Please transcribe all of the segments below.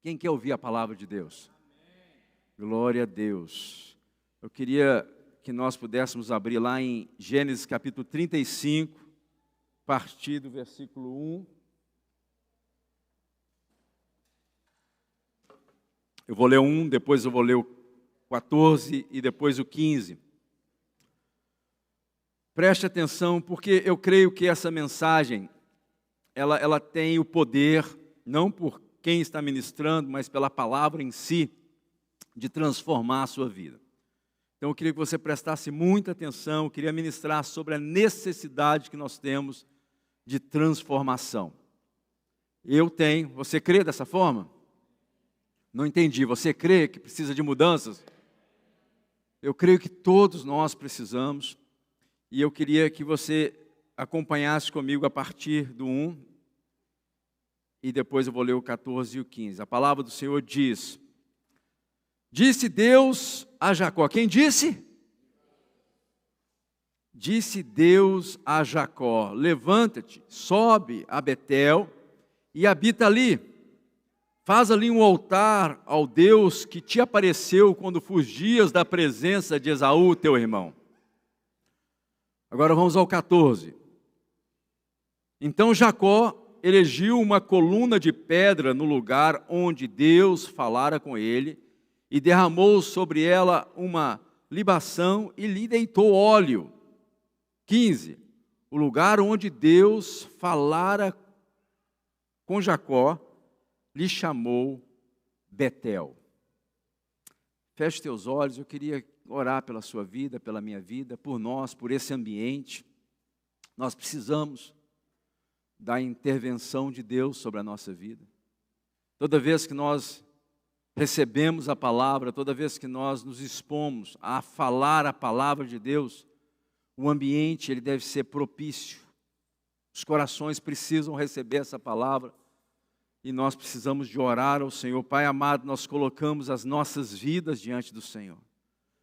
Quem quer ouvir a palavra de Deus? Glória a Deus. Eu queria que nós pudéssemos abrir lá em Gênesis capítulo 35, a partir do versículo 1. Eu vou ler o 1, depois eu vou ler o 14 e depois o 15. Preste atenção, porque eu creio que essa mensagem, ela tem o poder, não por quem está ministrando, mas pela palavra em si, de transformar a sua vida. Então eu queria que você prestasse muita atenção, eu queria ministrar sobre a necessidade que nós temos de transformação. Eu tenho, você crê dessa forma? Não entendi, você crê que precisa de mudanças? Eu creio que todos nós precisamos, e eu queria que você acompanhasse comigo a partir do 1, e depois eu vou ler o 14 e o 15. A palavra do Senhor diz: Disse Deus a Jacó. Quem disse? Disse Deus a Jacó: levanta-te, sobe a Betel e habita ali. Faz ali um altar ao Deus que te apareceu quando fugias da presença de Esaú, teu irmão. Agora vamos ao 14. Então Jacó erigiu uma coluna de pedra no lugar onde Deus falara com ele, e derramou sobre ela uma libação e lhe deitou óleo. 15. O lugar onde Deus falara com Jacó, lhe chamou Betel. Feche teus olhos, eu queria orar pela sua vida, pela minha vida, por nós, por esse ambiente. Nós precisamos da intervenção de Deus sobre a nossa vida. Toda vez que nós recebemos a palavra, toda vez que nós nos expomos a falar a palavra de Deus, o ambiente ele deve ser propício. Os corações precisam receber essa palavra e nós precisamos de orar ao Senhor. Pai amado, nós colocamos as nossas vidas diante do Senhor.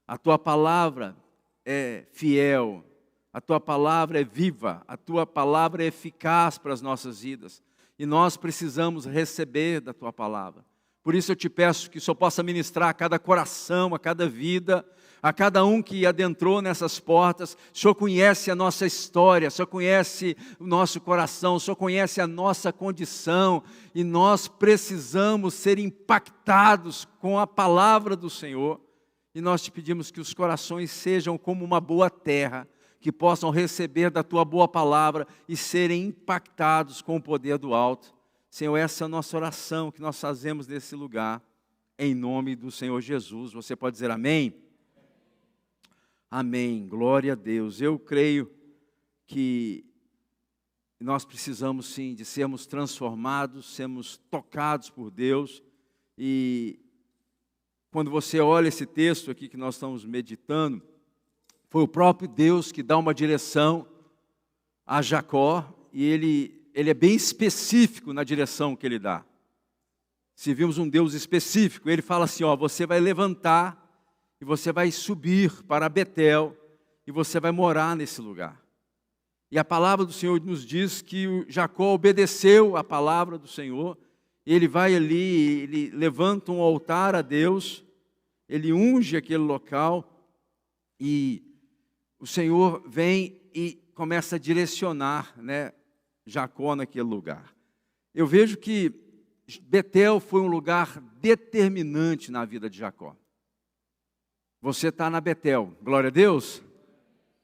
A Tua palavra é fiel, a Tua palavra é viva, a Tua palavra é eficaz para as nossas vidas e nós precisamos receber da Tua palavra. Por isso eu te peço que o Senhor possa ministrar a cada coração, a cada vida, a cada um que adentrou nessas portas. O Senhor conhece a nossa história, o Senhor conhece o nosso coração, o Senhor conhece a nossa condição e nós precisamos ser impactados com a palavra do Senhor. E nós te pedimos que os corações sejam como uma boa terra, que possam receber da Tua boa palavra e serem impactados com o poder do alto. Senhor, essa é a nossa oração que nós fazemos nesse lugar, em nome do Senhor Jesus. Você pode dizer amém? Amém, glória a Deus. Eu creio que nós precisamos sim de sermos transformados, sermos tocados por Deus. E quando você olha esse texto aqui que nós estamos meditando, foi o próprio Deus que dá uma direção a Jacó e ele é bem específico na direção que ele dá. Se vimos um Deus específico, ele fala assim, você vai levantar e você vai subir para Betel e você vai morar nesse lugar. E a palavra do Senhor nos diz que Jacó obedeceu a palavra do Senhor, ele vai ali, ele levanta um altar a Deus, ele unge aquele local e o Senhor vem e começa a direcionar, Jacó naquele lugar. Eu vejo que Betel foi um lugar determinante na vida de Jacó. Você está na Betel, glória a Deus.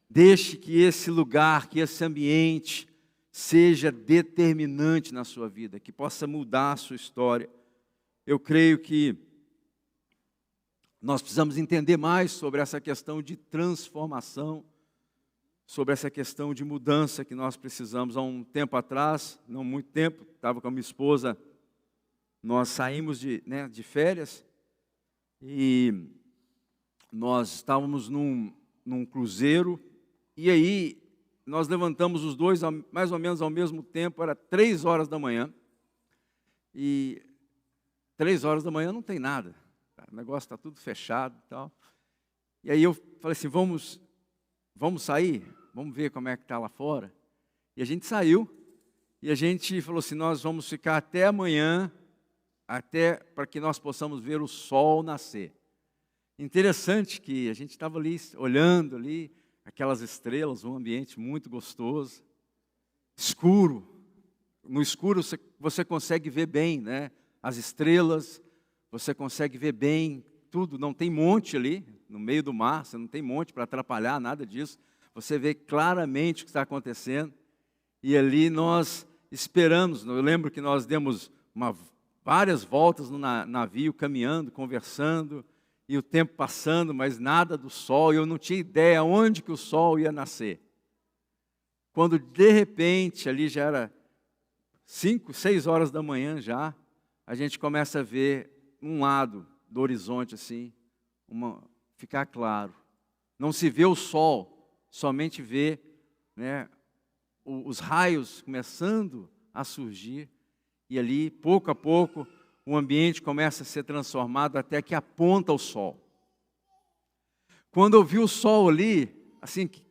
Deixe que esse lugar, que esse ambiente seja determinante na sua vida, que possa mudar a sua história. Eu creio que nós precisamos entender mais sobre essa questão de transformação, sobre essa questão de mudança que nós precisamos. Há um tempo atrás, não muito tempo, estava com a minha esposa, nós saímos de férias e nós estávamos num cruzeiro e aí nós levantamos os dois mais ou menos ao mesmo tempo, era 3 horas da manhã e 3 horas da manhã não tem nada, o negócio está tudo fechado e tal. E aí eu falei assim, vamos sair? Vamos ver como é que está lá fora? E a gente saiu, e a gente falou assim, nós vamos ficar até amanhã, até para que nós possamos ver o sol nascer. Interessante que a gente estava ali, olhando ali, aquelas estrelas, um ambiente muito gostoso, escuro. No escuro você consegue ver bem, né? As estrelas, você consegue ver bem tudo. Não tem monte ali, no meio do mar, você não tem monte para atrapalhar, nada disso. Você vê claramente o que está acontecendo. E ali nós esperamos. Eu lembro que nós demos várias voltas no navio, caminhando, conversando, e o tempo passando, mas nada do sol. Eu não tinha ideia onde que o sol ia nascer. Quando de repente, ali já era 5, 6 horas da manhã já, a gente começa a ver um lado do horizonte assim, ficar claro. Não se vê o sol, somente vê, né, os raios começando a surgir. E ali, pouco a pouco, o ambiente começa a ser transformado até que aponta o sol. Quando eu vi o sol ali, assim, que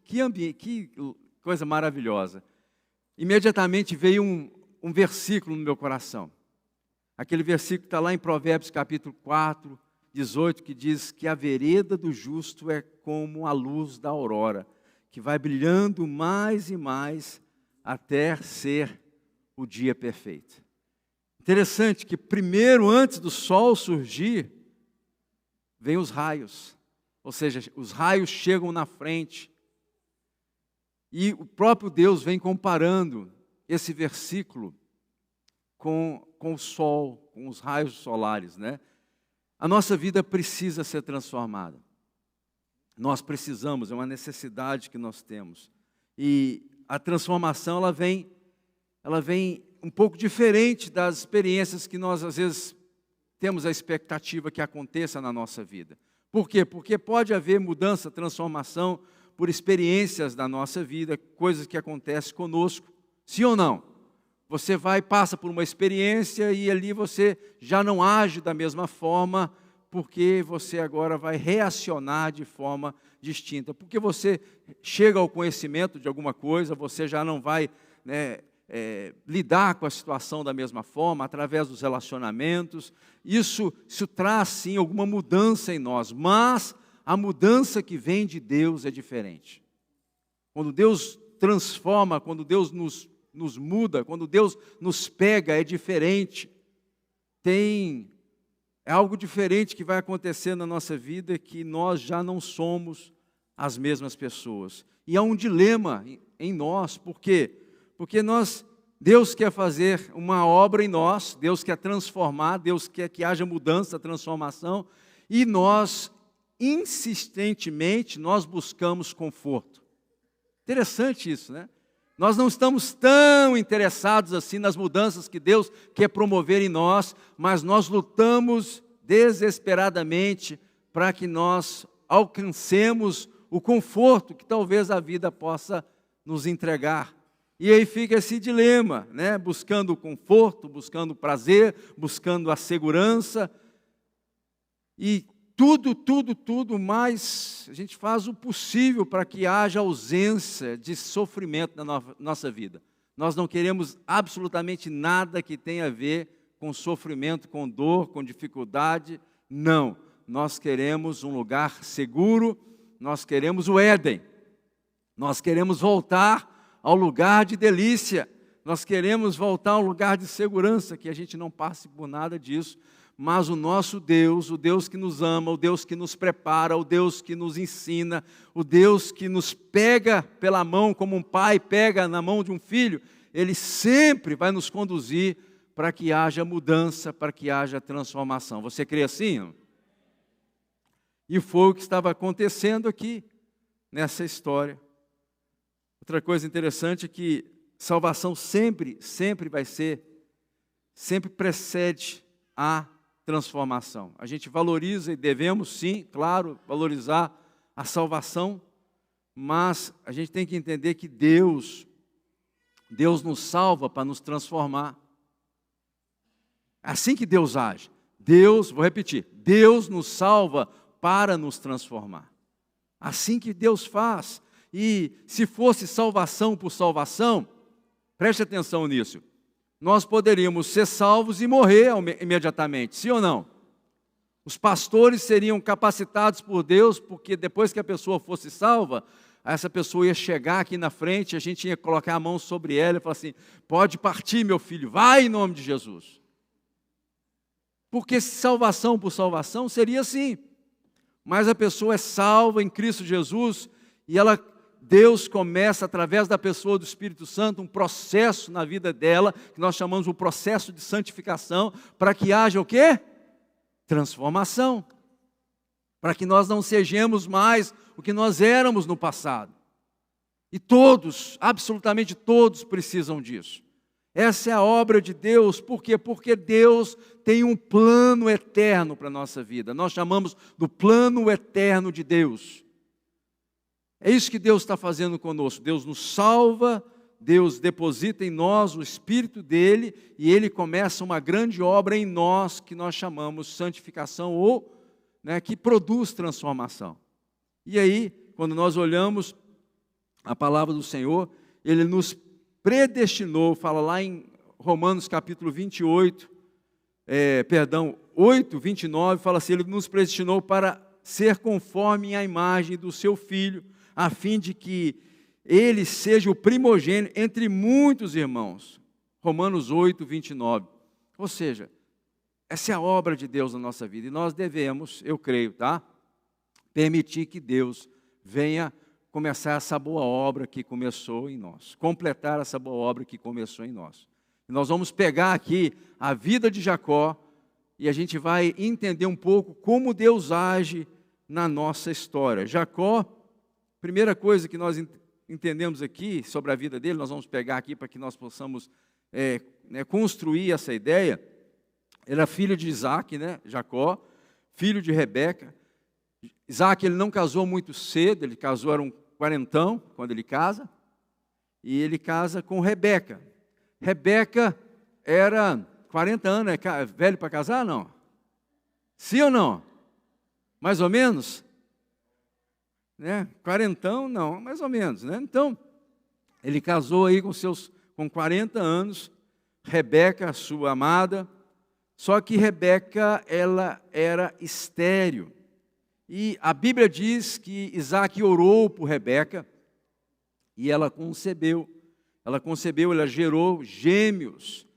coisa maravilhosa. Imediatamente veio um versículo no meu coração. Aquele versículo está lá em Provérbios capítulo 4, 18, que diz que a vereda do justo é como a luz da aurora, que vai brilhando mais e mais até ser o dia perfeito. Interessante que primeiro, antes do sol surgir, vem os raios. Ou seja, os raios chegam na frente. E o próprio Deus vem comparando esse versículo com o sol, com os raios solares, né? A nossa vida precisa ser transformada. Nós precisamos, é uma necessidade que nós temos. E a transformação, ela vem um pouco diferente das experiências que nós, às vezes, temos a expectativa que aconteça na nossa vida. Por quê? Porque pode haver mudança, transformação por experiências da nossa vida, coisas que acontecem conosco, sim ou não? Você passa por uma experiência e ali você já não age da mesma forma, porque você agora vai reacionar de forma distinta. Porque você chega ao conhecimento de alguma coisa, você já não vai, né, lidar com a situação da mesma forma, através dos relacionamentos. Isso traz, sim, alguma mudança em nós, mas a mudança que vem de Deus é diferente. Quando Deus transforma, quando Deus nos muda, quando Deus nos pega, é diferente. É algo diferente que vai acontecer na nossa vida, que nós já não somos as mesmas pessoas. E há um dilema em nós, por quê? Porque Deus quer fazer uma obra em nós, Deus quer transformar, Deus quer que haja mudança, transformação, e nós, insistentemente, nós buscamos conforto. Interessante isso, né? Nós não estamos tão interessados assim nas mudanças que Deus quer promover em nós, mas nós lutamos desesperadamente para que nós alcancemos o conforto que talvez a vida possa nos entregar. E aí fica esse dilema, né? Buscando o conforto, buscando o prazer, buscando a segurança. E tudo, mas a gente faz o possível para que haja ausência de sofrimento na nossa vida. Nós não queremos absolutamente nada que tenha a ver com sofrimento, com dor, com dificuldade. Não, nós queremos um lugar seguro, nós queremos o Éden. Nós queremos voltar ao lugar de delícia. Nós queremos voltar ao lugar de segurança, que a gente não passe por nada disso. Mas o nosso Deus, o Deus que nos ama, o Deus que nos prepara, o Deus que nos ensina, o Deus que nos pega pela mão como um pai pega na mão de um filho, Ele sempre vai nos conduzir para que haja mudança, para que haja transformação. Você crê assim? E foi o que estava acontecendo aqui, nessa história. Outra coisa interessante é que salvação sempre precede a transformação. A gente valoriza e devemos, sim, claro, valorizar a salvação, mas a gente tem que entender que Deus nos salva para nos transformar. É assim que Deus age. Vou repetir, Deus nos salva para nos transformar. Assim que Deus faz. E se fosse salvação por salvação, preste atenção nisso. nós poderíamos ser salvos e morrer imediatamente, sim ou não? Os pastores seriam capacitados por Deus, porque depois que a pessoa fosse salva, essa pessoa ia chegar aqui na frente, a gente ia colocar a mão sobre ela e falar assim: pode partir, meu filho, vai em nome de Jesus. Porque salvação por salvação seria assim. Mas a pessoa é salva em Cristo Jesus e Deus começa, através da pessoa do Espírito Santo, um processo na vida dela, que nós chamamos o processo de santificação, para que haja o quê? Transformação. Para que nós não sejamos mais o que nós éramos no passado. E todos, absolutamente todos, precisam disso. Essa é a obra de Deus. Por quê? Porque Deus tem um plano eterno para a nossa vida. Nós chamamos do plano eterno de Deus. É isso que Deus está fazendo conosco. Deus nos salva, Deus deposita em nós o Espírito dEle e Ele começa uma grande obra em nós que nós chamamos santificação ou que produz transformação. E aí, quando nós olhamos a palavra do Senhor, Ele nos predestinou, fala lá em Romanos capítulo 8, 29, fala assim: Ele nos predestinou para ser conforme à imagem do seu Filho, a fim de que Ele seja o primogênito entre muitos irmãos. Romanos 8, 29. Ou seja, essa é a obra de Deus na nossa vida, e nós devemos, eu creio, permitir que Deus venha começar essa boa obra que começou em nós, completar essa boa obra que começou em nós. E nós vamos pegar aqui a vida de Jacó e a gente vai entender um pouco como Deus age na nossa história. Jacó, primeira coisa que nós entendemos aqui sobre a vida dele, nós vamos pegar aqui para que nós possamos construir essa ideia. Ele era filho de Isaac, Jacó, filho de Rebeca. Isaac, ele não casou muito cedo, ele casou, era um quarentão, quando ele casa, e ele casa com Rebeca. Rebeca era 40 anos, é velho para casar, não? Sim ou não? Mais ou menos? Quarentão, não, mais ou menos, Então, ele casou aí com 40 anos, Rebeca, sua amada, só que Rebeca, ela era estéril. E a Bíblia diz que Isaac orou por Rebeca e ela concebeu. Ela gerou gêmeos.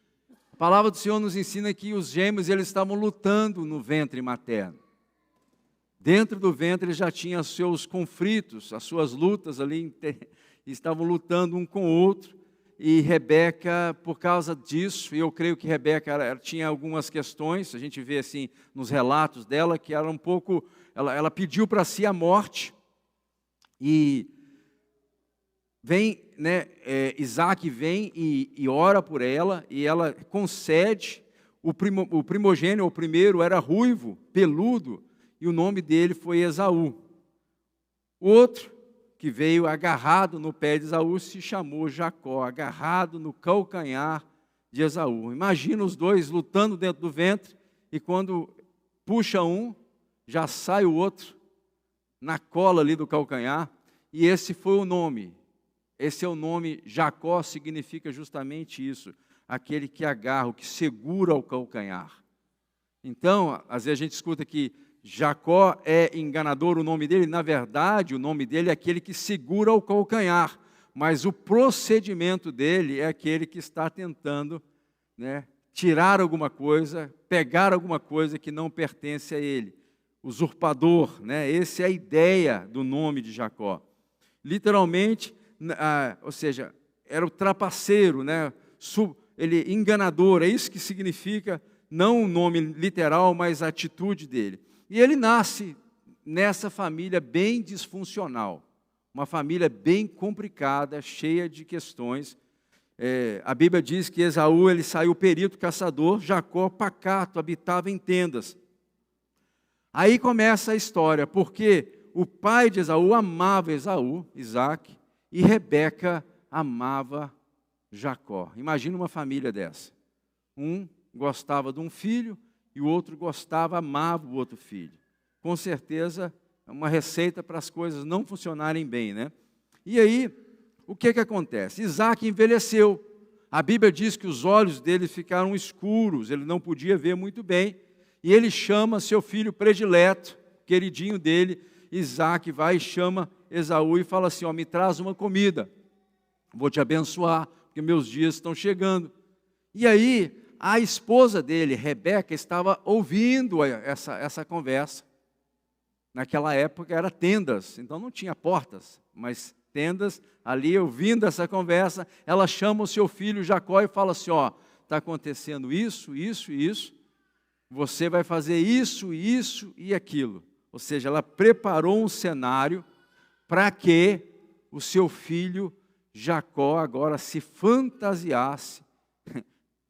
A palavra do Senhor nos ensina que os gêmeos eles estavam lutando no ventre materno. Dentro do ventre eles já tinham seus conflitos, as suas lutas ali, estavam lutando um com o outro. E Rebeca, por causa disso, e eu creio que Rebeca tinha algumas questões, a gente vê assim nos relatos dela, que era um pouco... Ela pediu para si a morte, e vem, Isaac vem e ora por ela, e ela concede. O primogênito, o primeiro, era ruivo, peludo, e o nome dele foi Esaú. O outro, que veio agarrado no pé de Esaú, se chamou Jacó, agarrado no calcanhar de Esaú. Imagina os dois lutando dentro do ventre, e quando puxa um, já sai o outro na cola ali do calcanhar, e esse foi o nome. Esse é o nome. Jacó significa justamente isso, aquele que agarra, o que segura o calcanhar. Então, às vezes a gente escuta que Jacó é enganador, o nome dele, na verdade, o nome dele é aquele que segura o calcanhar, mas o procedimento dele é aquele que está tentando, tirar alguma coisa, pegar alguma coisa que não pertence a ele. Usurpador, essa é a ideia do nome de Jacó. Literalmente, ou seja, era o trapaceiro, ele enganador, é isso que significa, não o nome literal, mas a atitude dele. E ele nasce nessa família bem disfuncional, uma família bem complicada, cheia de questões. A Bíblia diz que Esaú ele saiu perito caçador, Jacó pacato, habitava em tendas. Aí começa a história, porque o pai de Esaú amava Esaú, Isaac, e Rebeca amava Jacó. Imagina uma família dessa. Um gostava de um filho e o outro amava o outro filho. Com certeza, é uma receita para as coisas não funcionarem bem, E aí, o que acontece? Isaac envelheceu. a Bíblia diz que os olhos dele ficaram escuros, ele não podia ver muito bem, e ele chama seu filho predileto, queridinho dele, Isaque, vai e chama Esaú e fala assim, ó, me traz uma comida, vou te abençoar, porque meus dias estão chegando. E aí, a esposa dele, Rebeca, estava ouvindo essa conversa. Naquela época era tendas, então não tinha portas, mas tendas, ali ouvindo essa conversa, ela chama o seu filho Jacó e fala assim, ó, está acontecendo isso, isso e isso, você vai fazer isso, isso e aquilo. Ou seja, ela preparou um cenário para que o seu filho Jacó agora se fantasiasse,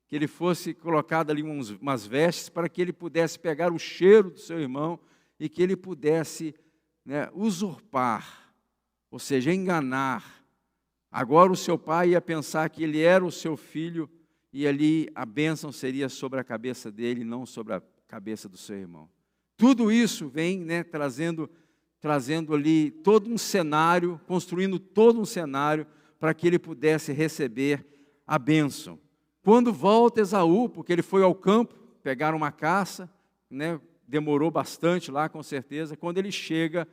que ele fosse colocado ali umas vestes para que ele pudesse pegar o cheiro do seu irmão e que ele pudesse, né, usurpar, ou seja, enganar. Agora o seu pai ia pensar que ele era o seu filho e ali a bênção seria sobre a cabeça dele, não sobre a cabeça do seu irmão. Tudo isso vem, né, trazendo ali todo um cenário, construindo todo um cenário para que ele pudesse receber a bênção. Quando volta Esaú, porque ele foi ao campo, pegar uma caça, né, demorou bastante lá com certeza, quando ele chega,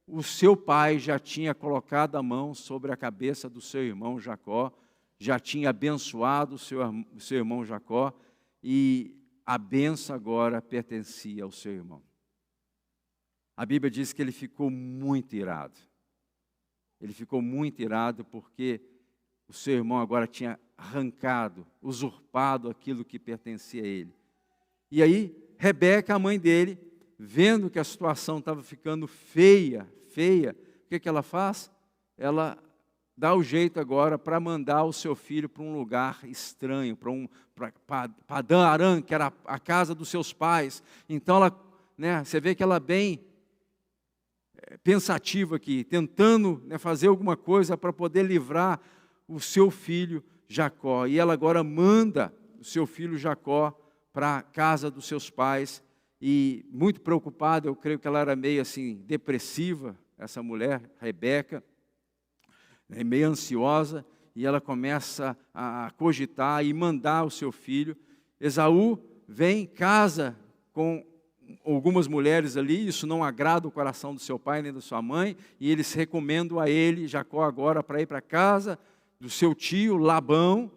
o seu pai já tinha colocado a mão sobre a cabeça do seu irmão Jacó, já tinha abençoado o seu irmão Jacó, e a bênção agora pertencia ao seu irmão. A Bíblia diz que ele ficou muito irado. Ele ficou muito irado porque o seu irmão agora tinha arrancado, usurpado aquilo que pertencia a ele. E aí, Rebeca, a mãe dele, vendo que a situação estava ficando feia, o que ela faz? Ela dá o jeito agora para mandar o seu filho para um lugar estranho, para Padã Aram, que era a casa dos seus pais. Então, ela, né, você vê que ela bem pensativa aqui, tentando, né, fazer alguma coisa para poder livrar o seu filho Jacó. E ela agora manda o seu filho Jacó para a casa dos seus pais, e muito preocupada, eu creio que ela era meio assim, depressiva, essa mulher, Rebeca, meio ansiosa, e ela começa a cogitar e mandar o seu filho. Esaú vem, casa com algumas mulheres ali, isso não agrada o coração do seu pai nem da sua mãe, e eles recomendam a ele, Jacó agora, para ir para a casa do seu tio Labão,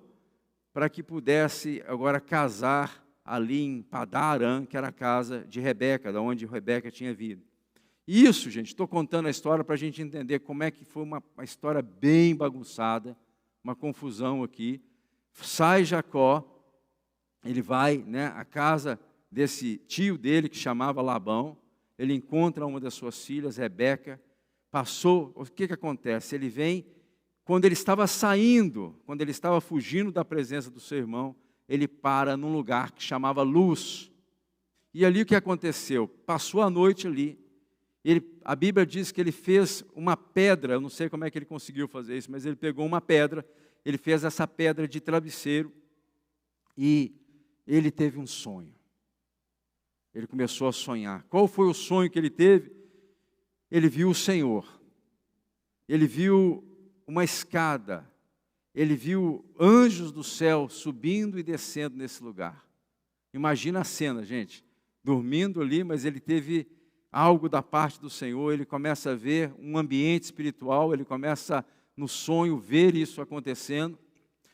para que pudesse agora casar ali em Padã Aram, que era a casa de Rebeca, da onde Rebeca tinha vindo. Isso, gente, estou contando a história para a gente entender como é que foi uma história bem bagunçada, uma confusão aqui. Sai Jacó, ele vai, né, à casa desse tio dele, que chamava Labão, ele encontra uma das suas filhas, Rebeca, o que acontece? Ele vem, quando ele estava saindo, quando ele estava fugindo da presença do seu irmão, ele para num lugar que chamava Luz. E ali o que aconteceu? Passou a noite ali. A Bíblia diz que ele fez uma pedra, eu não sei como é que ele conseguiu fazer isso, mas ele pegou uma pedra, ele fez essa pedra de travesseiro e ele teve um sonho. Ele começou a sonhar. Qual foi o sonho que ele teve? Ele viu o Senhor. Ele viu uma escada. Ele viu anjos do céu subindo e descendo nesse lugar. Imagina a cena, gente. Dormindo ali, mas ele teve algo da parte do Senhor. Ele começa a ver um ambiente espiritual. Ele começa, no sonho, ver isso acontecendo.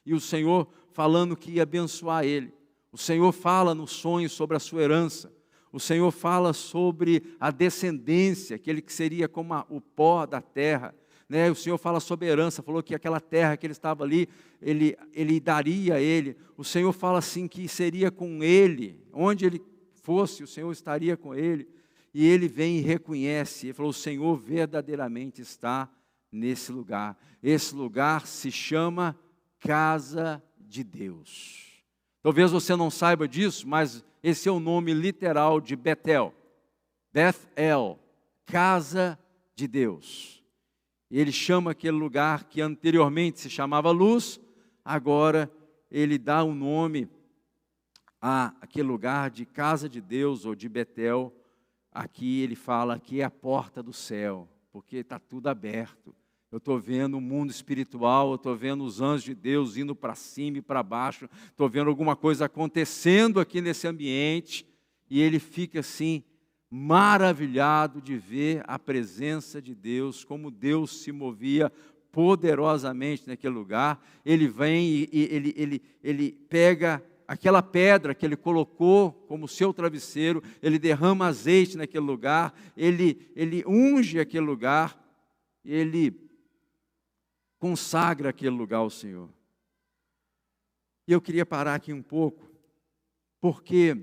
E o Senhor falando que ia abençoar ele. O Senhor fala no sonho sobre a sua herança. O Senhor fala sobre a descendência, aquele que seria como o pó da terra. Né? O Senhor fala sobre a herança, falou que aquela terra que ele estava ali, ele daria a ele. O Senhor fala assim que seria com ele, onde ele fosse, o Senhor estaria com ele. E ele vem e reconhece, ele falou, o Senhor verdadeiramente está nesse lugar. Esse lugar se chama Casa de Deus. Talvez você não saiba disso, mas esse é o nome literal de Betel. Beth-el, Casa de Deus. Ele chama aquele lugar que anteriormente se chamava Luz, agora ele dá um nome àquele lugar de Casa de Deus ou de Betel. Aqui ele fala que é a porta do céu, porque está tudo aberto. Eu estou vendo o mundo espiritual, eu estou vendo os anjos de Deus indo para cima e para baixo, estou vendo alguma coisa acontecendo aqui nesse ambiente, e ele fica assim, maravilhado de ver a presença de Deus, como Deus se movia poderosamente naquele lugar. Ele vem e ele pega aquela pedra que ele colocou como seu travesseiro, ele derrama azeite naquele lugar, ele unge aquele lugar, ele consagra aquele lugar ao Senhor. E eu queria parar aqui um pouco, porque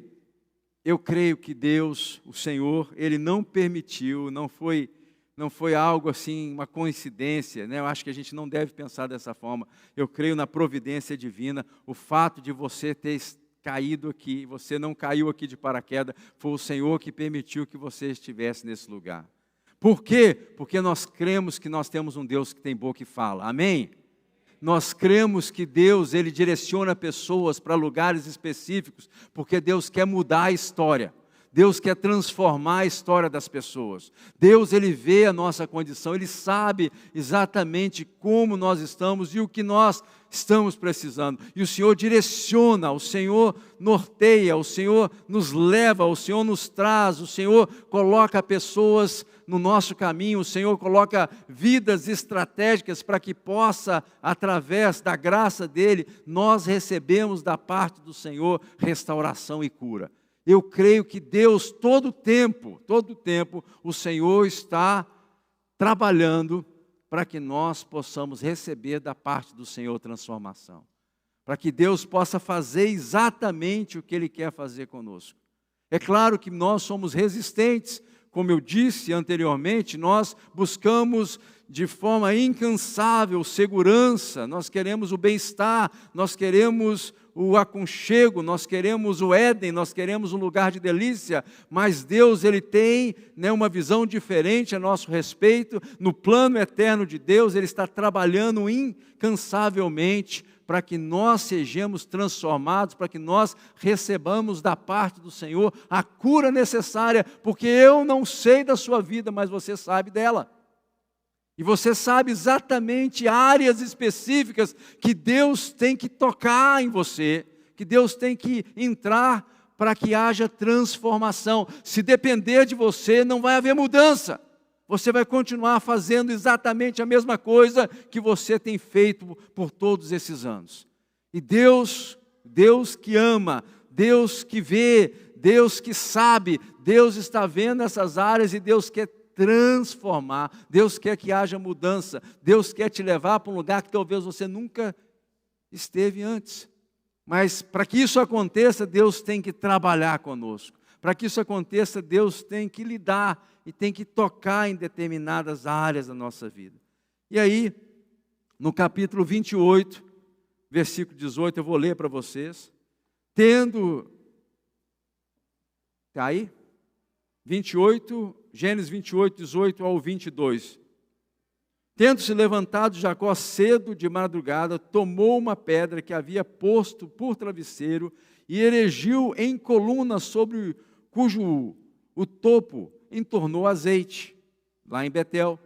eu creio que Deus, o Senhor, Ele não permitiu, não foi algo assim, uma coincidência, né? Eu acho que a gente não deve pensar dessa forma. Eu creio na providência divina. O fato de você ter caído aqui, você não caiu aqui de paraquedas, foi o Senhor que permitiu que você estivesse nesse lugar. Por quê? Porque nós cremos que nós temos um Deus que tem boca e fala. Amém? Nós cremos que Deus, Ele direciona pessoas para lugares específicos, porque Deus quer mudar a história. Deus quer transformar a história das pessoas. Deus, Ele vê a nossa condição, Ele sabe exatamente como nós estamos e o que nós estamos precisando. E o Senhor direciona, o Senhor norteia, o Senhor nos leva, o Senhor nos traz, o Senhor coloca pessoas no nosso caminho, o Senhor coloca vidas estratégicas para que possa, através da graça dEle, nós recebemos da parte do Senhor restauração e cura. Eu creio que Deus, todo tempo, o Senhor está trabalhando para que nós possamos receber da parte do Senhor transformação. Para que Deus possa fazer exatamente o que Ele quer fazer conosco. É claro que nós somos resistentes, como eu disse anteriormente, nós buscamos de forma incansável segurança, nós queremos o bem-estar, nós queremos o aconchego, nós queremos o Éden, nós queremos um lugar de delícia, mas Deus, Ele tem uma visão diferente a nosso respeito. No plano eterno de Deus, Ele está trabalhando incansavelmente para que nós sejamos transformados, para que nós recebamos da parte do Senhor a cura necessária, porque eu não sei da sua vida, mas você sabe dela. E você sabe exatamente áreas específicas que Deus tem que tocar em você, que Deus tem que entrar para que haja transformação. Se depender de você, não vai haver mudança. Você vai continuar fazendo exatamente a mesma coisa que você tem feito por todos esses anos. E Deus que ama, Deus que vê, Deus que sabe, Deus está vendo essas áreas e Deus quer transformar, Deus quer que haja mudança, Deus quer te levar para um lugar que talvez você nunca esteve antes. Mas para que isso aconteça, Deus tem que trabalhar conosco. Para que isso aconteça, Deus tem que lidar e tem que tocar em determinadas áreas da nossa vida. E aí, no capítulo 28, versículo 18, eu vou ler para vocês. Está aí? 28, Gênesis 28, 18 ao 22. Tendo se levantado Jacó cedo de madrugada, tomou uma pedra que havia posto por travesseiro e erigiu em coluna sobre cujo o topo entornou azeite, lá em Betel.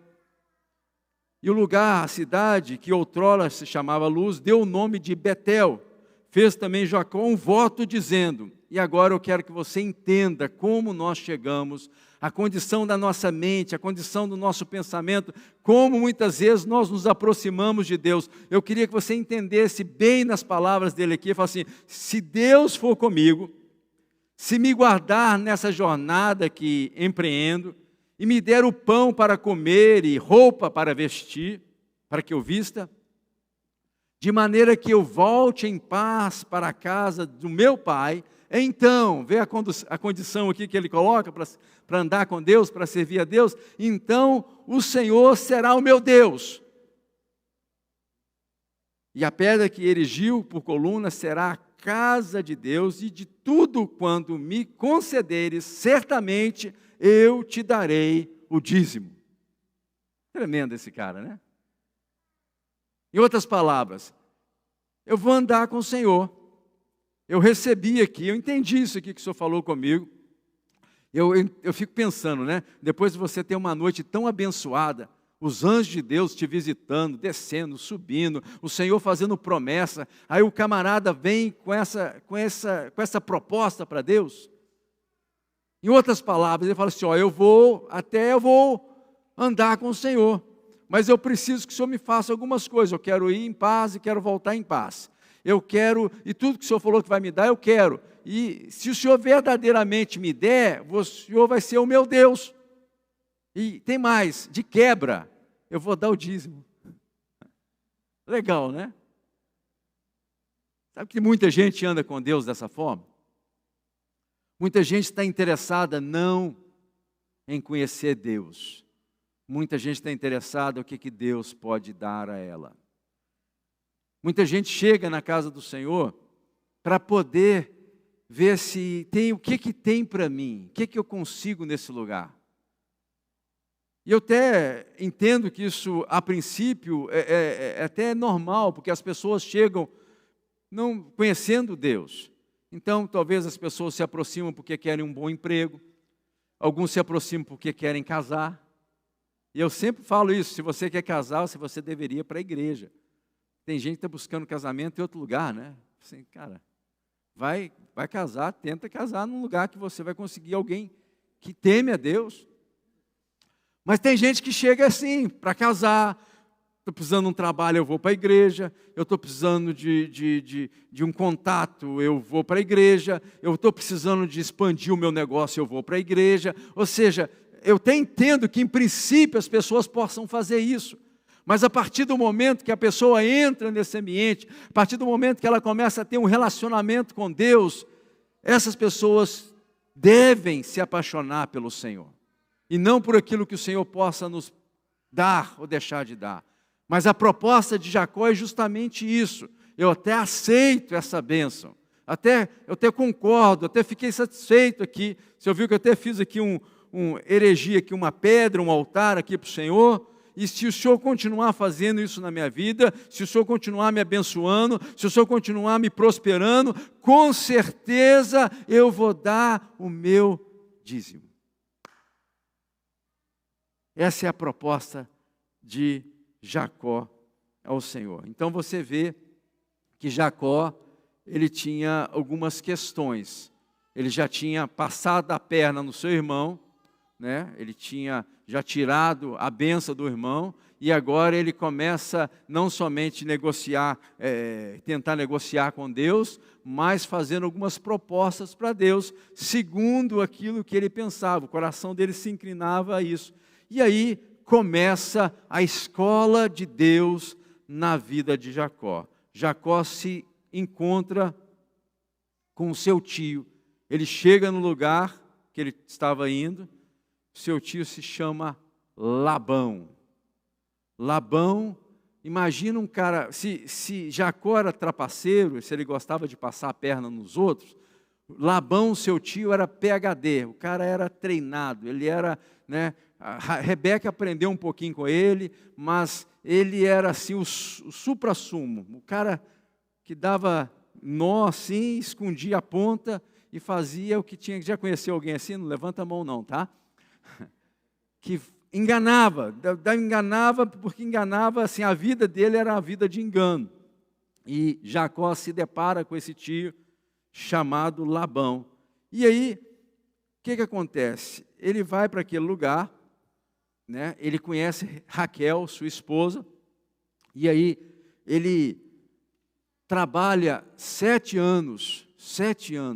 E o lugar, a cidade, que outrora se chamava Luz, deu o nome de Betel. Fez também Jacó um voto dizendo, e agora eu quero que você entenda como nós chegamos, a condição da nossa mente, a condição do nosso pensamento, como muitas vezes nós nos aproximamos de Deus. Eu queria que você entendesse bem nas palavras dele aqui, fala assim, se Deus for comigo, se me guardar nessa jornada que empreendo, e me der o pão para comer e roupa para vestir, para que eu vista, de maneira que eu volte em paz para a casa do meu pai, então, vê a condição aqui que ele coloca para andar com Deus, para servir a Deus, então o Senhor será o meu Deus. E a pedra que erigiu por coluna será a casa de Deus, e de tudo quanto me concederes, certamente eu te darei o dízimo. Tremendo esse cara, né? Em outras palavras, eu vou andar com o Senhor. Eu recebi aqui, eu entendi isso aqui que o Senhor falou comigo. Eu fico pensando, né? Depois de você ter uma noite tão abençoada, os anjos de Deus te visitando, descendo, subindo, o Senhor fazendo promessa. Aí o camarada vem com essa proposta para Deus. Em outras palavras, ele fala assim, eu vou andar com o Senhor, mas eu preciso que o Senhor me faça algumas coisas. Eu quero ir em paz e quero voltar em paz. Eu quero, e tudo que o Senhor falou que vai me dar, eu quero. E se o Senhor verdadeiramente me der, o Senhor vai ser o meu Deus. E tem mais, de quebra, eu vou dar o dízimo. Legal, né? Sabe que muita gente anda com Deus dessa forma? Muita gente está interessada não em conhecer Deus. Muita gente está interessada no que Deus pode dar a ela. Muita gente chega na casa do Senhor para poder ver se tem o que tem para mim, o que eu consigo nesse lugar. E eu até entendo que isso, a princípio, é até normal, porque as pessoas chegam não conhecendo Deus. Então, talvez as pessoas se aproximam porque querem um bom emprego, alguns se aproximam porque querem casar. E eu sempre falo isso, se você quer casar, você deveria ir para a igreja. Tem gente que está buscando casamento em outro lugar, né? Assim, cara, vai casar, tenta casar num lugar que você vai conseguir alguém que teme a Deus. Mas tem gente que chega assim, para casar, estou precisando de um trabalho, eu vou para a igreja, eu estou precisando de um contato, eu vou para a igreja, eu estou precisando de expandir o meu negócio, eu vou para a igreja. Ou seja, eu até entendo que em princípio as pessoas possam fazer isso, mas a partir do momento que a pessoa entra nesse ambiente, a partir do momento que ela começa a ter um relacionamento com Deus, essas pessoas devem se apaixonar pelo Senhor. E não por aquilo que o Senhor possa nos dar ou deixar de dar. Mas a proposta de Jacó é justamente isso. Eu até aceito essa bênção. Eu até concordo, até fiquei satisfeito aqui. Você ouviu que eu até fiz aqui erigi aqui uma pedra, um altar aqui para o Senhor. E se o Senhor continuar fazendo isso na minha vida, se o Senhor continuar me abençoando, se o Senhor continuar me prosperando, com certeza eu vou dar o meu dízimo. Essa é a proposta de Jacó ao Senhor. Então você vê que Jacó, ele tinha algumas questões. Ele já tinha passado a perna no seu irmão, né? Ele tinha já tirado a bênção do irmão, e agora ele começa não somente tentar negociar com Deus, mas fazendo algumas propostas para Deus, segundo aquilo que ele pensava. O coração dele se inclinava a isso. E aí começa a escola de Deus na vida de Jacó. Jacó se encontra com o seu tio. Ele chega no lugar que ele estava indo. Seu tio se chama Labão. Labão, imagina um cara, se Jacó era trapaceiro, se ele gostava de passar a perna nos outros, Labão, seu tio, era PhD, o cara era treinado, ele era, né, a Rebeca aprendeu um pouquinho com ele, mas ele era assim o suprassumo, o cara que dava nó assim, escondia a ponta e fazia o que tinha. Já conheceu alguém assim? Não levanta a mão não, tá? Que enganava porque enganava, assim, a vida dele era a vida de engano. E Jacó se depara com esse tio chamado Labão. E aí, o que acontece? Ele vai para aquele lugar, né? Ele conhece Raquel, sua esposa, e aí ele trabalha 7 anos,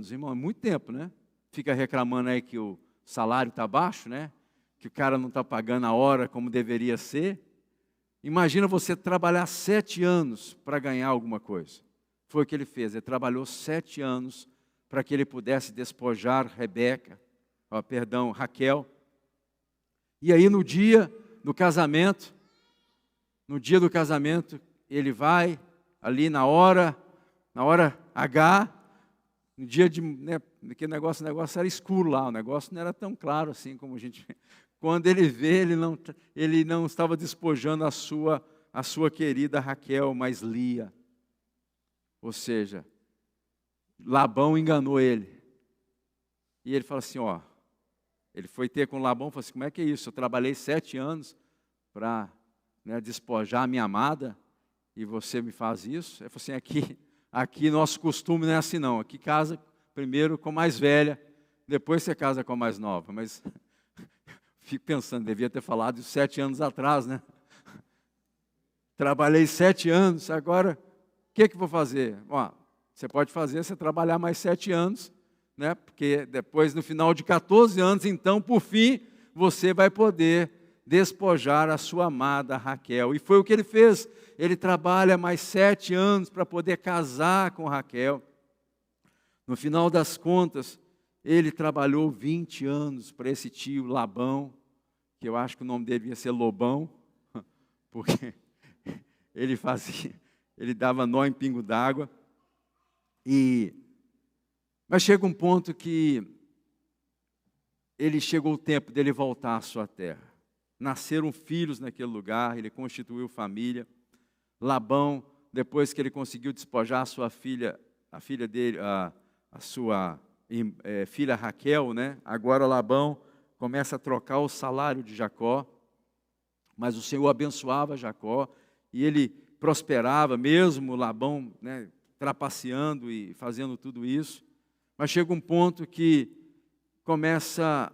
irmão, é muito tempo, né? Fica reclamando aí que o salário está baixo, né? Que o cara não está pagando a hora como deveria ser. Imagina você trabalhar 7 anos para ganhar alguma coisa. Foi o que ele fez, ele trabalhou 7 anos para que ele pudesse despojar Raquel. E aí no dia do casamento, ele vai ali na hora H, no dia de, né, aquele negócio era escuro lá, o negócio não era tão claro assim como a gente. Quando ele vê, ele não estava despojando a sua querida Raquel, mas Lia. Ou seja, Labão enganou ele. E ele fala assim, ele foi ter com Labão e falou assim, como é que é isso? Eu trabalhei 7 anos para né, despojar a minha amada, e você me faz isso? Ele falou assim, aqui nosso costume não é assim não, aqui casa primeiro com a mais velha, depois você casa com a mais nova. Mas fico pensando, devia ter falado isso 7 anos atrás, né? Trabalhei 7 anos, agora o que vou fazer? Ó, você pode fazer, você trabalhar mais 7 anos, né? Porque depois, no final de 14 anos, então, por fim, você vai poder despojar a sua amada Raquel. E foi o que ele fez. Ele trabalha mais 7 anos para poder casar com Raquel. No final das contas, ele trabalhou 20 anos para esse tio Labão, que eu acho que o nome dele devia ser Lobão, porque ele dava nó em pingo d'água. Mas chega um ponto que chegou o tempo dele voltar à sua terra. Nasceram filhos naquele lugar, ele constituiu família. Labão, depois que ele conseguiu despojar a sua filha, a filha dele, a sua filha Raquel, né? Agora Labão começa a trocar o salário de Jacó, mas o Senhor abençoava Jacó e ele prosperava, mesmo Labão, né, trapaceando e fazendo tudo isso. Mas chega um ponto que começa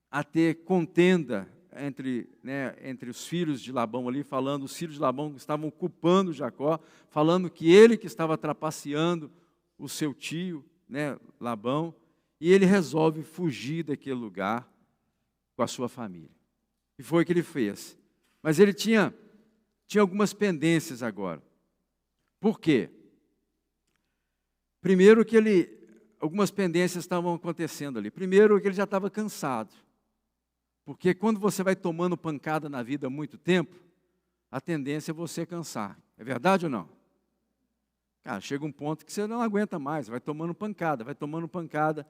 a ter contenda entre os filhos de Labão ali, falando, os filhos de Labão estavam culpando Jacó, falando que ele que estava trapaceando o seu tio, né, Labão, e ele resolve fugir daquele lugar com a sua família. E foi o que ele fez. Mas ele tinha algumas pendências agora. Por quê? Primeiro que algumas pendências estavam acontecendo ali. Primeiro que ele já estava cansado. Porque quando você vai tomando pancada na vida há muito tempo, a tendência é você cansar. É verdade ou não? Cara, chega um ponto que você não aguenta mais, vai tomando pancada.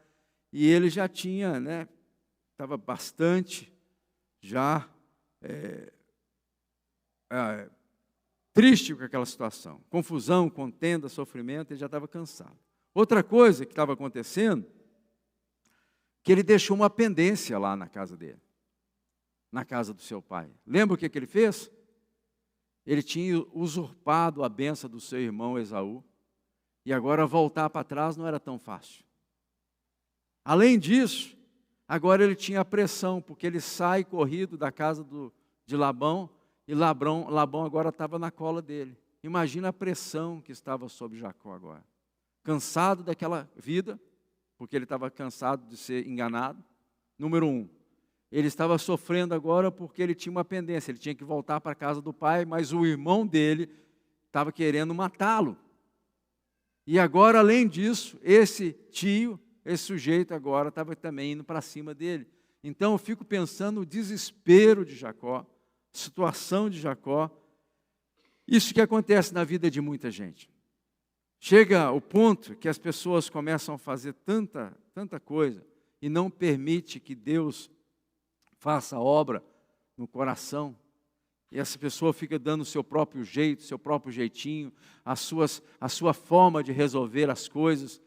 E ele já tinha, né, estava bastante já triste com aquela situação. Confusão, contenda, sofrimento, ele já estava cansado. Outra coisa que estava acontecendo, que ele deixou uma pendência lá na casa dele, na casa do seu pai. Lembra o que ele fez? Ele tinha usurpado a bênção do seu irmão Esaú, e agora voltar para trás não era tão fácil. Além disso, agora ele tinha pressão, porque ele sai corrido da casa de Labão, e Labão agora estava na cola dele. Imagina a pressão que estava sobre Jacó agora. Cansado daquela vida, porque ele estava cansado de ser enganado. Número 1, ele estava sofrendo agora porque ele tinha uma pendência, ele tinha que voltar para a casa do pai, mas o irmão dele estava querendo matá-lo. E agora, além disso, esse sujeito agora estava também indo para cima dele. Então eu fico pensando no desespero de Jacó, situação de Jacó. Isso que acontece na vida de muita gente. Chega o ponto que as pessoas começam a fazer tanta coisa e não permite que Deus faça a obra no coração. E essa pessoa fica dando o seu próprio jeito, seu próprio jeitinho, a sua forma de resolver as coisas.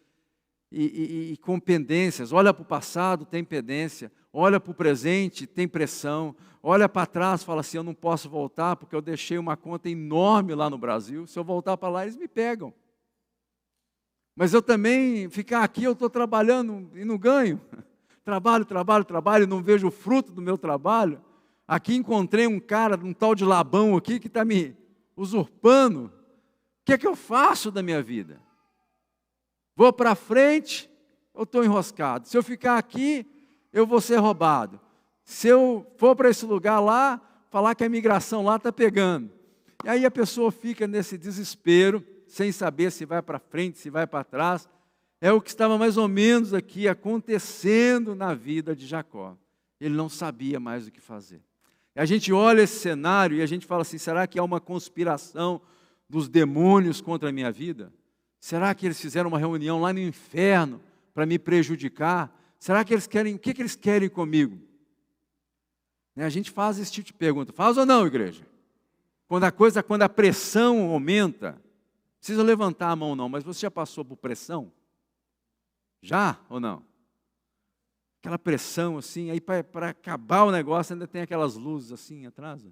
E com pendências, olha para o passado, tem pendência, olha para o presente, tem pressão, olha para trás, fala assim, eu não posso voltar porque eu deixei uma conta enorme lá no Brasil, se eu voltar para lá eles me pegam. Mas eu também, ficar aqui, eu estou trabalhando e não ganho, trabalho, não vejo o fruto do meu trabalho. Aqui encontrei um cara, um tal de Labão aqui, que está me usurpando. O que é que eu faço da minha vida? Vou para frente, eu estou enroscado. Se eu ficar aqui, eu vou ser roubado. Se eu for para esse lugar lá, falar que a imigração lá está pegando. E aí a pessoa fica nesse desespero, sem saber se vai para frente, se vai para trás. É o que estava mais ou menos aqui acontecendo na vida de Jacó. Ele não sabia mais o que fazer. E a gente olha esse cenário e a gente fala assim, será que há uma conspiração dos demônios contra a minha vida? Será que eles fizeram uma reunião lá no inferno para me prejudicar? Será que eles querem, o que eles querem comigo? A gente faz esse tipo de pergunta. Faz ou não, igreja? Quando a pressão aumenta, não precisa levantar a mão não, mas você já passou por pressão? Já ou não? Aquela pressão assim, aí para acabar o negócio ainda tem aquelas luzes assim atrás.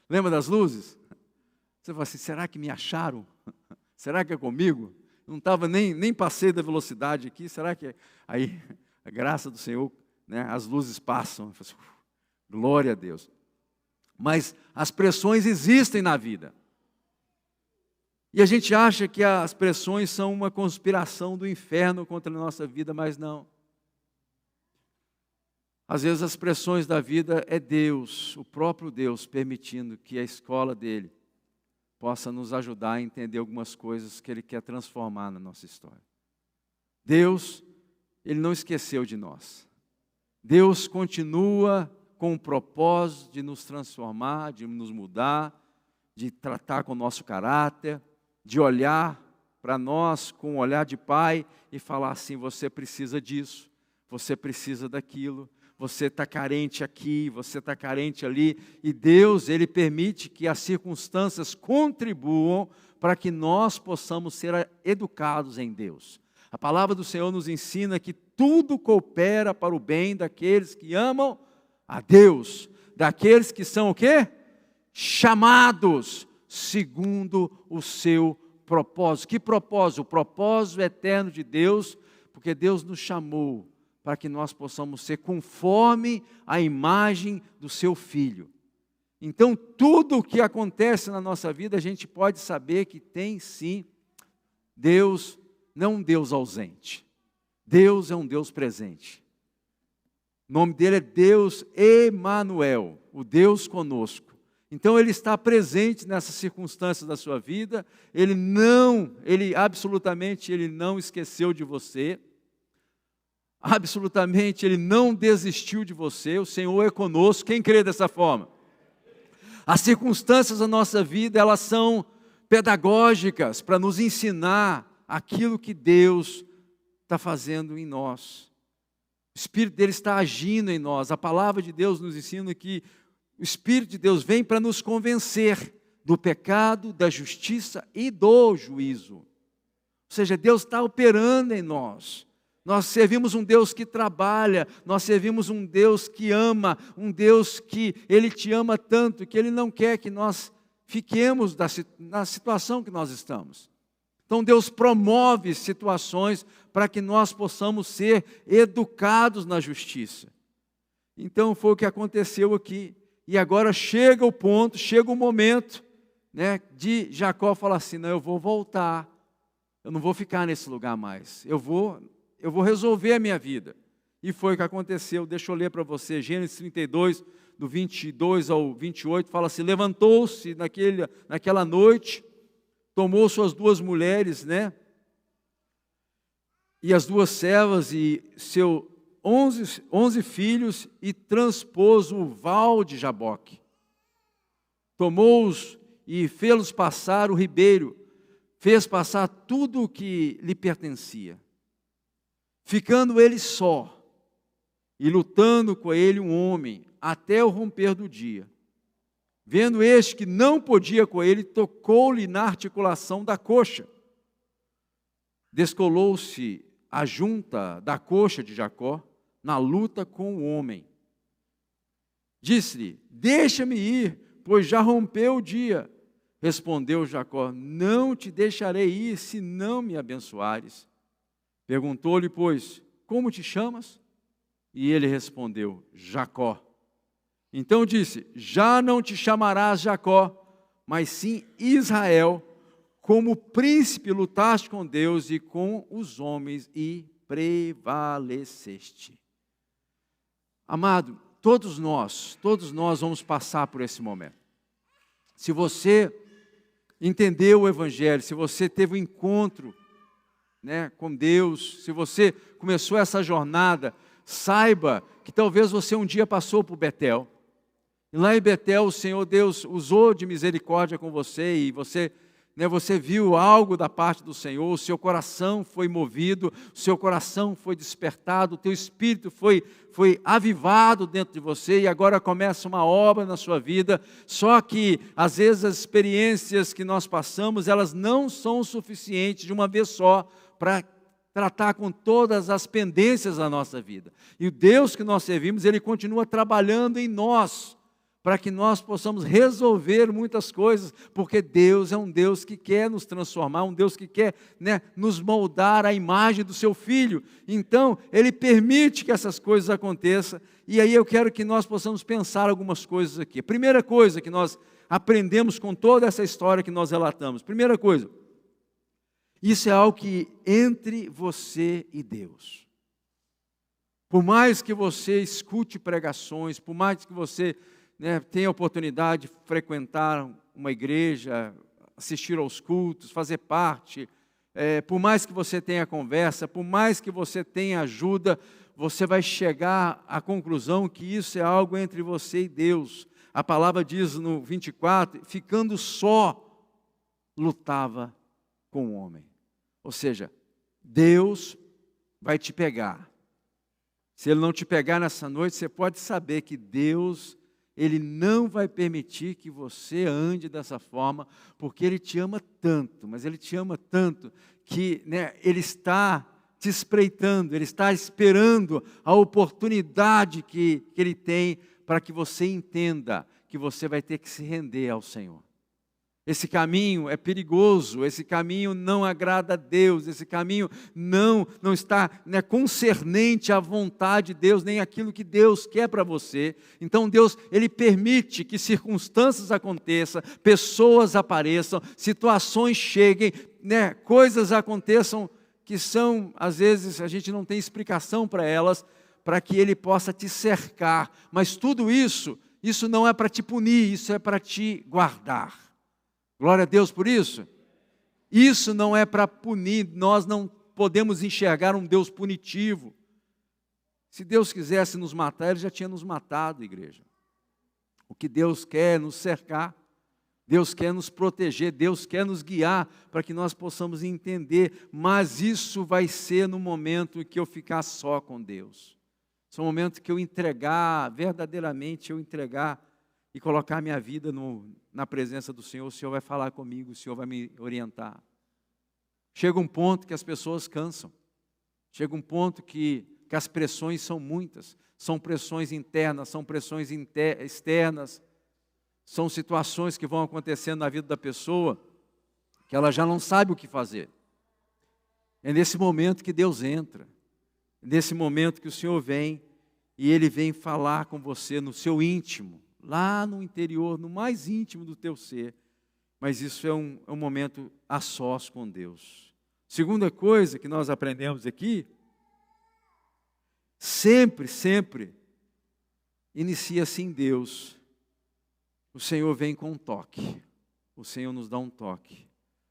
Lembra das luzes? Você fala assim, será que me acharam? Será que é comigo? Não estava nem passei da velocidade aqui, será que é? Aí, a graça do Senhor, né, as luzes passam. Eu falo assim, glória a Deus. Mas as pressões existem na vida. E a gente acha que as pressões são uma conspiração do inferno contra a nossa vida, mas não. Às vezes as pressões da vida é Deus, o próprio Deus, permitindo que a escola dele possa nos ajudar a entender algumas coisas que Ele quer transformar na nossa história. Deus, Ele não esqueceu de nós. Deus continua com o propósito de nos transformar, de nos mudar, de tratar com o nosso caráter, de olhar para nós com um olhar de pai e falar assim, você precisa disso, você precisa daquilo, você está carente aqui, você está carente ali, e Deus, Ele permite que as circunstâncias contribuam para que nós possamos ser educados em Deus. A palavra do Senhor nos ensina que tudo coopera para o bem daqueles que amam a Deus, daqueles que são o quê? Chamados segundo o seu propósito. Que propósito? O propósito eterno de Deus, porque Deus nos chamou para que nós possamos ser conforme a imagem do seu Filho. Então, tudo o que acontece na nossa vida, a gente pode saber que tem sim Deus, não um Deus ausente. Deus é um Deus presente. O nome dele é Deus Emanuel, o Deus conosco. Então Ele está presente nessas circunstâncias da sua vida. Ele absolutamente não esqueceu de você. Absolutamente Ele não desistiu de você. O Senhor é conosco. Quem crê dessa forma? As circunstâncias da nossa vida, elas são pedagógicas para nos ensinar aquilo que Deus está fazendo em nós. O Espírito dele está agindo em nós. A palavra de Deus nos ensina que o Espírito de Deus vem para nos convencer do pecado, da justiça e do juízo. Ou seja, Deus está operando em nós. Nós servimos um Deus que trabalha, nós servimos um Deus que ama, um Deus que Ele te ama tanto, que Ele não quer que nós fiquemos na situação que nós estamos. Então Deus promove situações para que nós possamos ser educados na justiça. Então foi o que aconteceu aqui. E agora chega o ponto, chega o momento, né, de Jacó falar assim, não, eu vou voltar, eu não vou ficar nesse lugar mais, eu vou resolver a minha vida. E foi o que aconteceu. Deixa eu ler para você, Gênesis 32, do 22 ao 28, fala assim, levantou-se naquela noite, tomou suas 2 mulheres, né, e as 2 servas e seus 11 filhos, e transpôs o val de Jaboque. Tomou-os e fê-los passar o ribeiro, fez passar tudo o que lhe pertencia. Ficando ele só, e lutando com ele um homem, até o romper do dia. Vendo este que não podia com ele, tocou-lhe na articulação da coxa. Descolou-se a junta da coxa de Jacó, na luta com o homem. Disse-lhe, deixa-me ir, pois já rompeu o dia. Respondeu Jacó, não te deixarei ir, se não me abençoares. Perguntou-lhe, pois, como te chamas? E ele respondeu, Jacó. Então disse, já não te chamarás Jacó, mas sim Israel, como príncipe lutaste com Deus e com os homens e prevaleceste. Amado, todos nós vamos passar por esse momento. Se você entendeu o Evangelho, se você teve um encontro, né, com Deus, se você começou essa jornada, saiba que talvez você um dia passou por Betel. E lá em Betel o Senhor Deus usou de misericórdia com você e você viu algo da parte do Senhor, o seu coração foi movido, o seu coração foi despertado, o teu espírito foi avivado dentro de você e agora começa uma obra na sua vida. Só que às vezes as experiências que nós passamos, elas não são suficientes de uma vez só para tratar com todas as pendências da nossa vida. E o Deus que nós servimos, Ele continua trabalhando em nós, para que nós possamos resolver muitas coisas, porque Deus é um Deus que quer nos transformar, um Deus que quer, nos moldar à imagem do seu Filho. Então, Ele permite que essas coisas aconteçam, e aí eu quero que nós possamos pensar algumas coisas aqui. A primeira coisa que nós aprendemos com toda essa história que nós relatamos, primeira coisa, isso é algo que entre você e Deus. Por mais que você escute pregações, por mais que você tenha a oportunidade de frequentar uma igreja, assistir aos cultos, fazer parte, por mais que você tenha conversa, por mais que você tenha ajuda, você vai chegar à conclusão que isso é algo entre você e Deus. A palavra diz no 24, ficando só, lutava com o homem. Ou seja, Deus vai te pegar. Se Ele não te pegar nessa noite, você pode saber que Deus, Ele não vai permitir que você ande dessa forma, porque Ele te ama tanto, mas Ele te ama tanto, que Ele está te espreitando, Ele está esperando a oportunidade que Ele tem para que você entenda que você vai ter que se render ao Senhor. Esse caminho é perigoso, esse caminho não agrada a Deus, esse caminho não está concernente à vontade de Deus, nem aquilo que Deus quer para você. Então Deus, Ele permite que circunstâncias aconteçam, pessoas apareçam, situações cheguem, coisas aconteçam que são, às vezes, a gente não tem explicação para elas, para que Ele possa te cercar. Mas tudo isso não é para te punir, isso é para te guardar. Glória a Deus por isso. Isso não é para punir, nós não podemos enxergar um Deus punitivo. Se Deus quisesse nos matar, Ele já tinha nos matado, igreja. O que Deus quer é nos cercar, Deus quer nos proteger, Deus quer nos guiar para que nós possamos entender, mas isso vai ser no momento em que eu ficar só com Deus. Esse é o momento que eu entregar, verdadeiramente eu entregar e colocar minha vida na presença do Senhor. O Senhor vai falar comigo, o Senhor vai me orientar. Chega um ponto que as pessoas cansam. Chega um ponto que as pressões são muitas. São pressões internas, são pressões externas. São situações que vão acontecendo na vida da pessoa que ela já não sabe o que fazer. É nesse momento que Deus entra. É nesse momento que o Senhor vem e Ele vem falar com você no seu íntimo. Lá no interior, no mais íntimo do teu ser. Mas isso é um momento a sós com Deus. Segunda coisa que nós aprendemos aqui, sempre inicia-se em Deus. O Senhor vem com um toque. O Senhor nos dá um toque.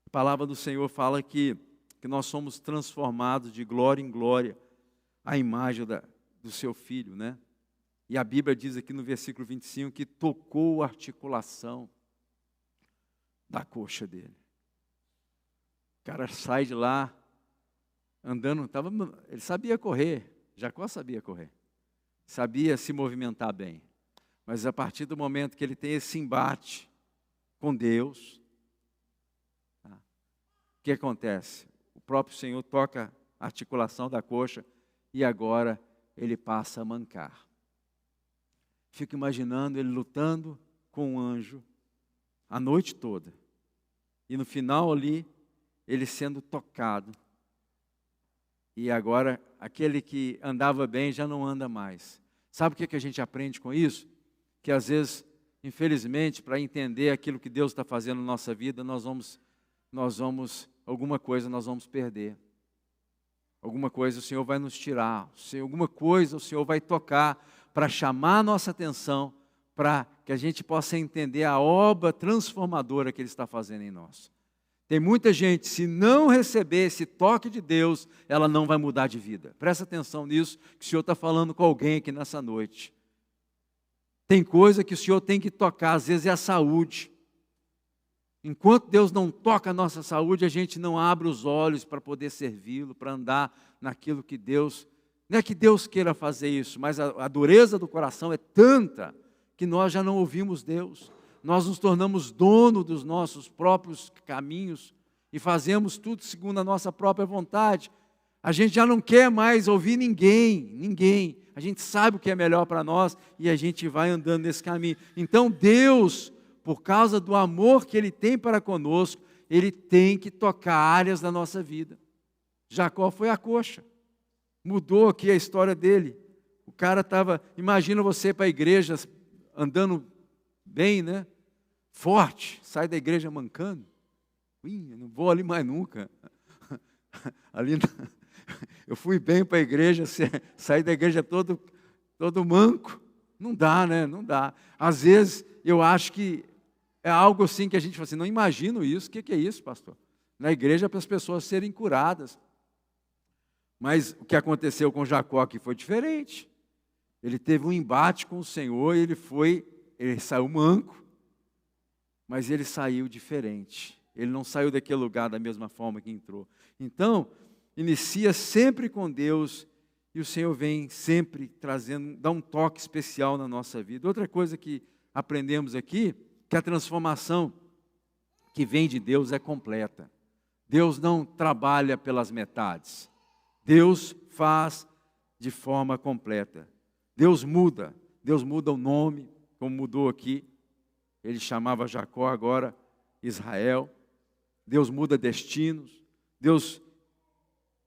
A palavra do Senhor fala que nós somos transformados de glória em glória à imagem do seu Filho, E a Bíblia diz aqui no versículo 25 que tocou a articulação da coxa dele. O cara sai de lá andando, ele sabia correr, Jacó sabia correr, sabia se movimentar bem. Mas a partir do momento que ele tem esse embate com Deus, o que acontece? O próprio Senhor toca a articulação da coxa e agora ele passa a mancar. Fico imaginando ele lutando com um anjo a noite toda. E no final ali, ele sendo tocado. E agora, aquele que andava bem já não anda mais. Sabe o que a gente aprende com isso? Que às vezes, infelizmente, para entender aquilo que Deus está fazendo na nossa vida, alguma coisa nós vamos perder. Alguma coisa o Senhor vai nos tirar. Alguma coisa o Senhor vai tocar para chamar a nossa atenção, para que a gente possa entender a obra transformadora que Ele está fazendo em nós. Tem muita gente, se não receber esse toque de Deus, ela não vai mudar de vida. Presta atenção nisso, que o Senhor está falando com alguém aqui nessa noite. Tem coisa que o Senhor tem que tocar, às vezes é a saúde. Enquanto Deus não toca a nossa saúde, a gente não abre os olhos para poder servi-lo, para andar naquilo que Deus... Não é que Deus queira fazer isso, mas a dureza do coração é tanta que nós já não ouvimos Deus. Nós nos tornamos dono dos nossos próprios caminhos e fazemos tudo segundo a nossa própria vontade. A gente já não quer mais ouvir ninguém. a gente sabe o que é melhor para nós e a gente vai andando nesse caminho. Então Deus, por causa do amor que Ele tem para conosco, Ele tem que tocar áreas da nossa vida. Jacó foi a coxa, mudou aqui a história dele. O cara estava, imagina você para a igreja andando bem, né? Forte, sai da igreja mancando. Eu não vou ali mais nunca. Ali, eu fui bem para a igreja, saí da igreja todo manco. Não dá, né? Não dá. Às vezes, eu acho que é algo assim que a gente fala assim, não imagino isso. O que é isso, pastor? Na igreja é para as pessoas serem curadas. Mas o que aconteceu com Jacó aqui foi diferente. Ele teve um embate com o Senhor, ele saiu manco, mas ele saiu diferente. Ele não saiu daquele lugar da mesma forma que entrou. Então, inicia sempre com Deus e o Senhor vem sempre trazendo, dá um toque especial na nossa vida. Outra coisa que aprendemos aqui, que a transformação que vem de Deus é completa. Deus não trabalha pelas metades. Deus faz de forma completa. Deus muda o nome, como mudou aqui. Ele chamava Jacó, agora Israel. Deus muda destinos, Deus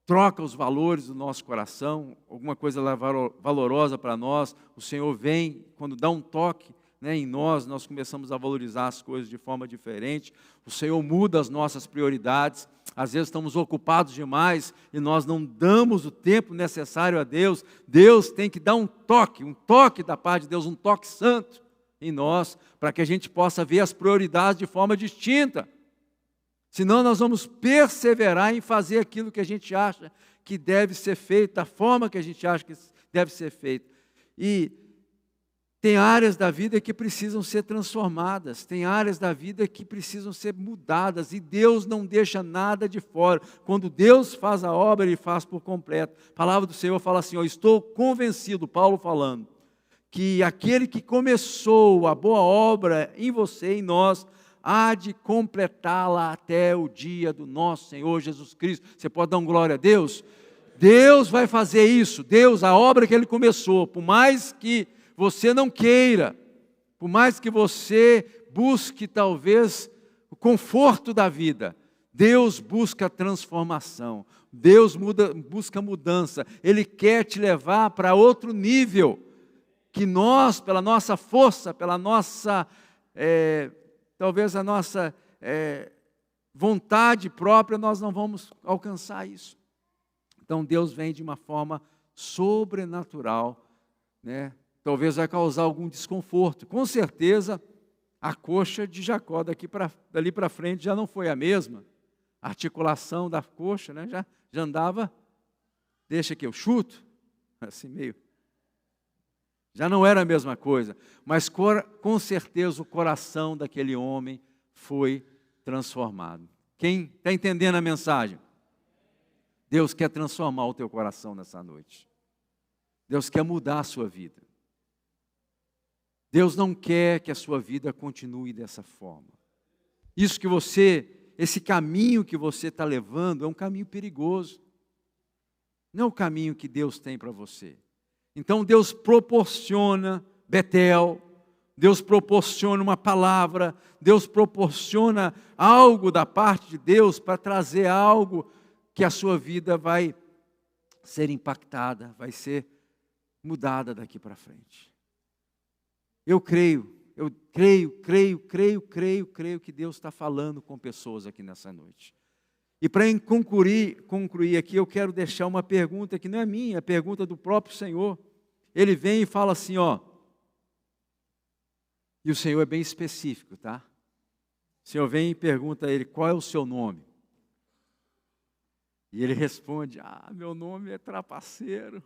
troca os valores do nosso coração, alguma coisa valorosa para nós, o Senhor vem, quando dá um toque, né, em nós começamos a valorizar as coisas de forma diferente, o Senhor muda as nossas prioridades, às vezes estamos ocupados demais e nós não damos o tempo necessário a Deus. Deus tem que dar um toque da parte de Deus, um toque santo em nós, para que a gente possa ver as prioridades de forma distinta. Senão nós vamos perseverar em fazer aquilo que a gente acha que deve ser feito, da forma que a gente acha que deve ser feito. E tem áreas da vida que precisam ser transformadas, tem áreas da vida que precisam ser mudadas, e Deus não deixa nada de fora. Quando Deus faz a obra, Ele faz por completo. A palavra do Senhor fala assim, estou convencido, Paulo falando, que aquele que começou a boa obra em você e em nós, há de completá-la até o dia do nosso Senhor Jesus Cristo. Você pode dar um glória a Deus? Deus vai fazer isso. Deus, a obra que Ele começou, por mais que você não queira, por mais que você busque talvez o conforto da vida, Deus busca transformação, Deus busca mudança. Ele quer te levar para outro nível, que nós, pela nossa força, pela nossa... talvez a nossa vontade própria, nós não vamos alcançar isso. Então Deus vem de uma forma sobrenatural, né? Talvez vai causar algum desconforto. Com certeza, a coxa de Jacó dali para frente já não foi a mesma. A articulação da coxa, né, já andava, deixa que eu chuto, assim meio... Já não era a mesma coisa, mas com certeza o coração daquele homem foi transformado. Quem está entendendo a mensagem? Deus quer transformar o teu coração nessa noite. Deus quer mudar a sua vida. Deus não quer que a sua vida continue dessa forma. Esse caminho que você está levando é um caminho perigoso. Não é o caminho que Deus tem para você. Então Deus proporciona Betel, Deus proporciona uma palavra, Deus proporciona algo da parte de Deus para trazer algo que a sua vida vai ser impactada, vai ser mudada daqui para frente. Eu creio que Deus está falando com pessoas aqui nessa noite. E para concluir aqui, eu quero deixar uma pergunta que não é minha, é pergunta do próprio Senhor. Ele vem e fala assim, e o Senhor é bem específico, tá? O Senhor vem e pergunta a ele, qual é o seu nome? E ele responde, meu nome é trapaceiro,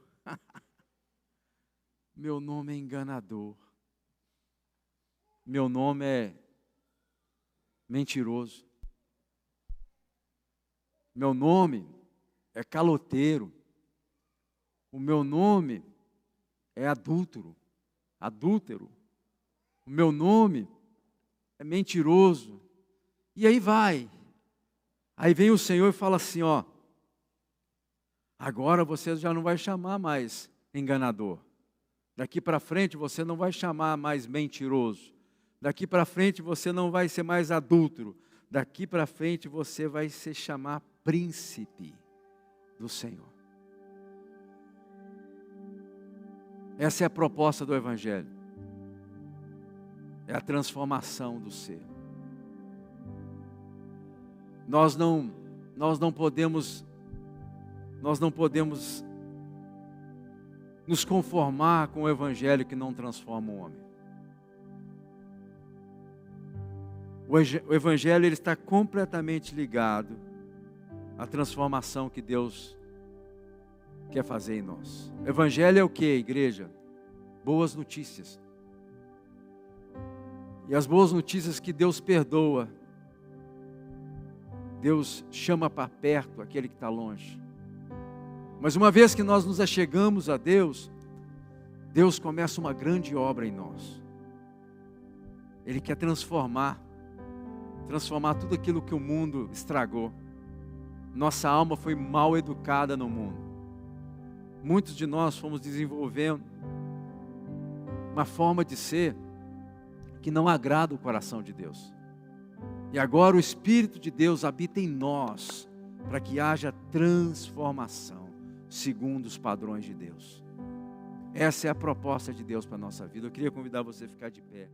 meu nome é enganador, meu nome é mentiroso, meu nome é caloteiro, o meu nome é adúltero, o meu nome é mentiroso, e aí vai. Aí vem o Senhor e fala assim, agora você já não vai chamar mais enganador, Daqui para frente você não vai chamar mais mentiroso. Daqui para frente você não vai ser mais adúltero. Daqui para frente você vai se chamar príncipe do Senhor. Essa é a proposta do Evangelho. É a transformação do ser. Nós não podemos nos conformar com o Evangelho que não transforma o homem. O Evangelho ele está completamente ligado à transformação que Deus quer fazer em nós. O Evangelho é o que, igreja? Boas notícias. E as boas notícias que Deus perdoa. Deus chama para perto aquele que está longe. Mas uma vez que nós nos achegamos a Deus, Deus começa uma grande obra em nós. Ele quer transformar tudo aquilo que o mundo estragou. Nossa alma foi mal educada no mundo. Muitos de nós fomos desenvolvendo uma forma de ser que não agrada o coração de Deus. E agora o Espírito de Deus habita em nós, para que haja transformação, segundo os padrões de Deus. Essa é a proposta de Deus para a nossa vida. Eu queria convidar você a ficar de pé.